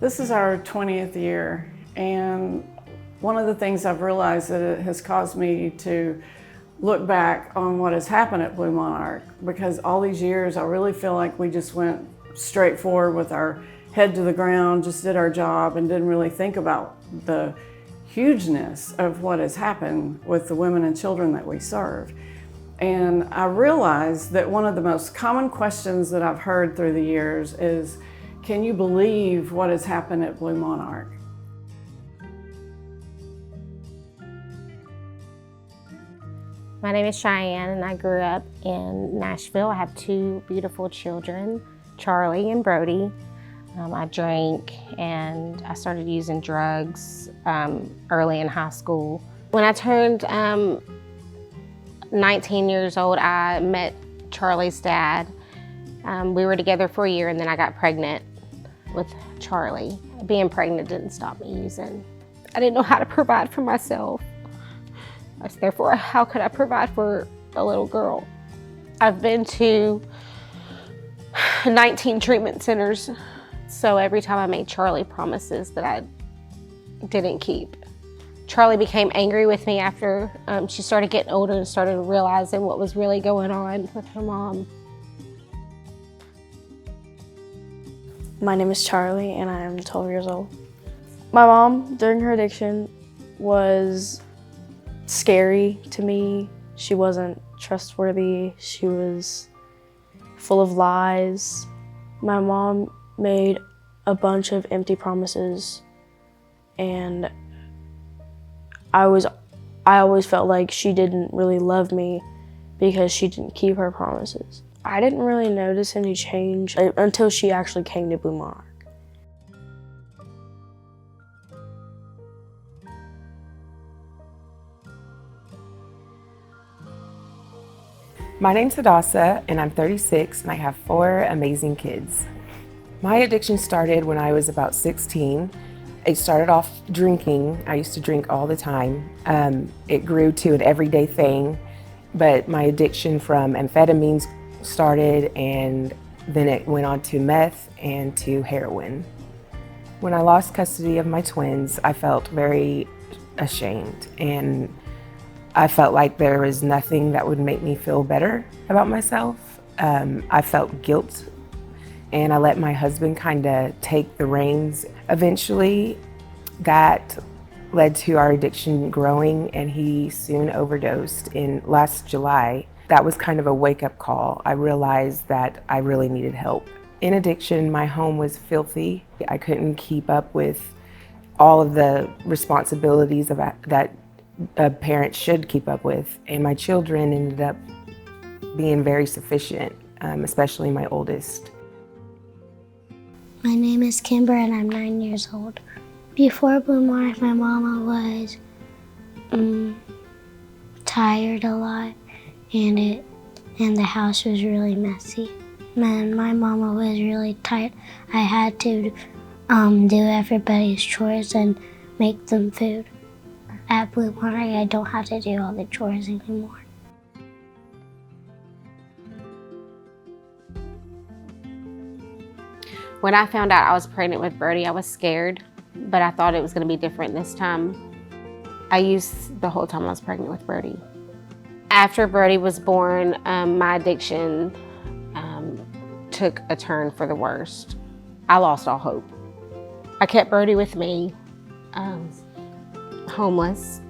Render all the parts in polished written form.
This is our 20th year, and one of the things I've realized that it has caused me to look back on what has happened at Blue Monarch, because all these years I really feel like we just went straight forward with our head to the ground, just did our job and didn't really think about the hugeness of what has happened with the women and children that we serve. And I realized that one of the most common questions that I've heard through the years is, can you believe what has happened at Blue Monarch? My name is Cheyenne and I grew up in Nashville. I have two beautiful children, Charlie and Brody. I drank and I started using drugs early in high school. When I turned 19 years old, I met Charlie's dad. We were together for a year and then I got pregnant with Charlie. Being pregnant didn't stop me using. I didn't know how to provide for myself. Therefore, how could I provide for a little girl? I've been to 19 treatment centers, so every time I made Charlie promises that I didn't keep. Charlie became angry with me after she started getting older and started realizing what was really going on with her mom. My name is Charlie and I am 12 years old. My mom, during her addiction, was scary to me. She wasn't trustworthy. She was full of lies. My mom made a bunch of empty promises, and I always felt like she didn't really love me because she didn't keep her promises. I didn't really notice any change until she actually came to Blue Monarch. My name's Hadassah, and I'm 36, and I have 4 amazing kids. My addiction started when I was about 16. It started off drinking. I used to drink all the time. It grew to an everyday thing, but my addiction from amphetamines started, and then it went on to meth and to heroin. When I lost custody of my twins, I felt very ashamed, and I felt like there was nothing that would make me feel better about myself. I felt guilt, and I let my husband kind of take the reins. Eventually, that led to our addiction growing, and he soon overdosed in last July. That was kind of a wake-up call. I realized that I really needed help. In addiction, my home was filthy. I couldn't keep up with all of the responsibilities that a parent should keep up with, and my children ended up being very sufficient, especially my oldest. My name is Kimber and I'm 9 years old. Before Blue Monarch, my mama was tired a lot, and the house was really messy. And my mama was really tight. I had to do everybody's chores and make them food. At Blue Monarch, I don't have to do all the chores anymore. When I found out I was pregnant with Brody, I was scared, but I thought it was going to be different this time. I used the whole time I was pregnant with Brody. After Brody was born, my addiction took a turn for the worst. I lost all hope. I kept Brody with me, homeless,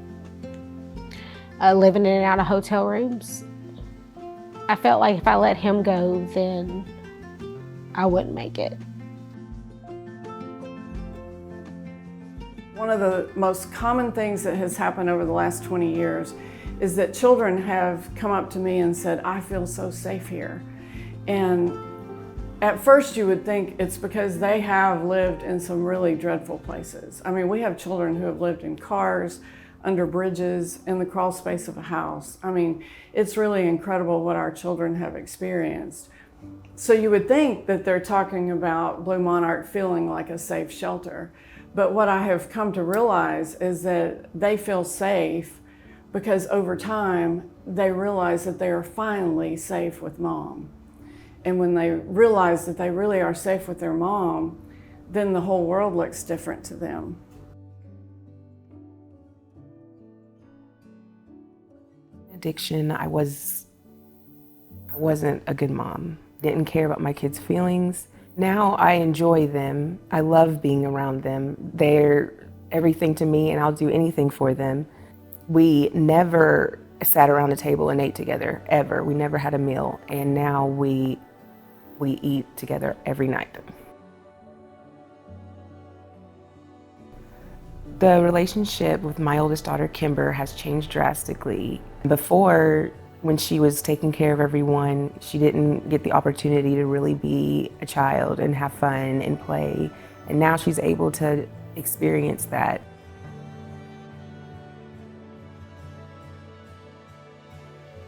living in and out of hotel rooms. I felt like if I let him go, then I wouldn't make it. One of the most common things that has happened over the last 20 years is that children have come up to me and said, I feel so safe here. And at first you would think it's because they have lived in some really dreadful places. I mean, we have children who have lived in cars, under bridges, in the crawl space of a house. I mean, it's really incredible what our children have experienced. So you would think that they're talking about Blue Monarch feeling like a safe shelter. But what I have come to realize is that they feel safe because over time, they realize that they are finally safe with mom. And when they realize that they really are safe with their mom, then the whole world looks different to them. Addiction, I wasn't a good mom. Didn't care about my kids' feelings. Now I enjoy them. I love being around them. They're everything to me, and I'll do anything for them. We never sat around a table and ate together, ever. We never had a meal, and now we eat together every night. The relationship with my oldest daughter, Kimber, has changed drastically. Before, when she was taking care of everyone, she didn't get the opportunity to really be a child and have fun and play. And now she's able to experience that.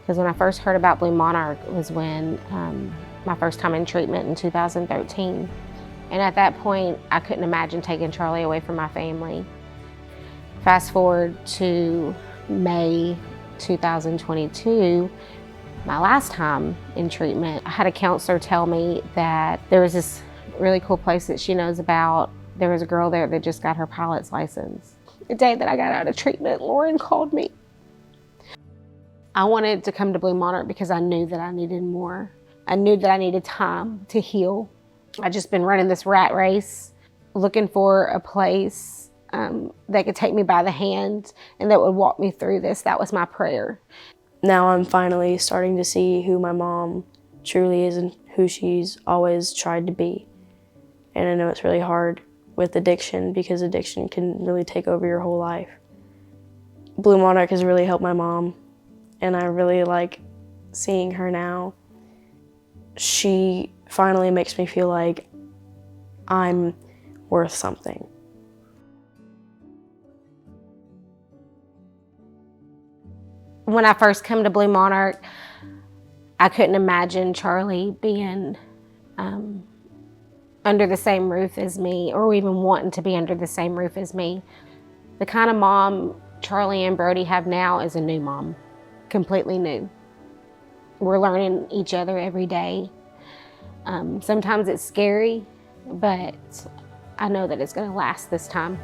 Because when I first heard about Blue Monarch, it was when my first time in treatment in 2013. And at that point, I couldn't imagine taking Charlie away from my family. Fast forward to May 2022, my last time in treatment, I had a counselor tell me that there was this really cool place that she knows about. There was a girl there that just got her pilot's license. The day that I got out of treatment, Lauren called me. I wanted to come to Blue Monarch because I knew that I needed more. I knew that I needed time to heal. I'd just been running this rat race, looking for a place that could take me by the hand and that would walk me through this. That was my prayer. Now I'm finally starting to see who my mom truly is and who she's always tried to be. And I know it's really hard with addiction because addiction can really take over your whole life. Blue Monarch has really helped my mom, and I really like seeing her now. She finally makes me feel like I'm worth something. When I first came to Blue Monarch, I couldn't imagine Charlie being under the same roof as me, or even wanting to be under the same roof as me. The kind of mom Charlie and Brody have now is a new mom, completely new. We're learning each other every day. Sometimes it's scary, but I know that it's going to last this time.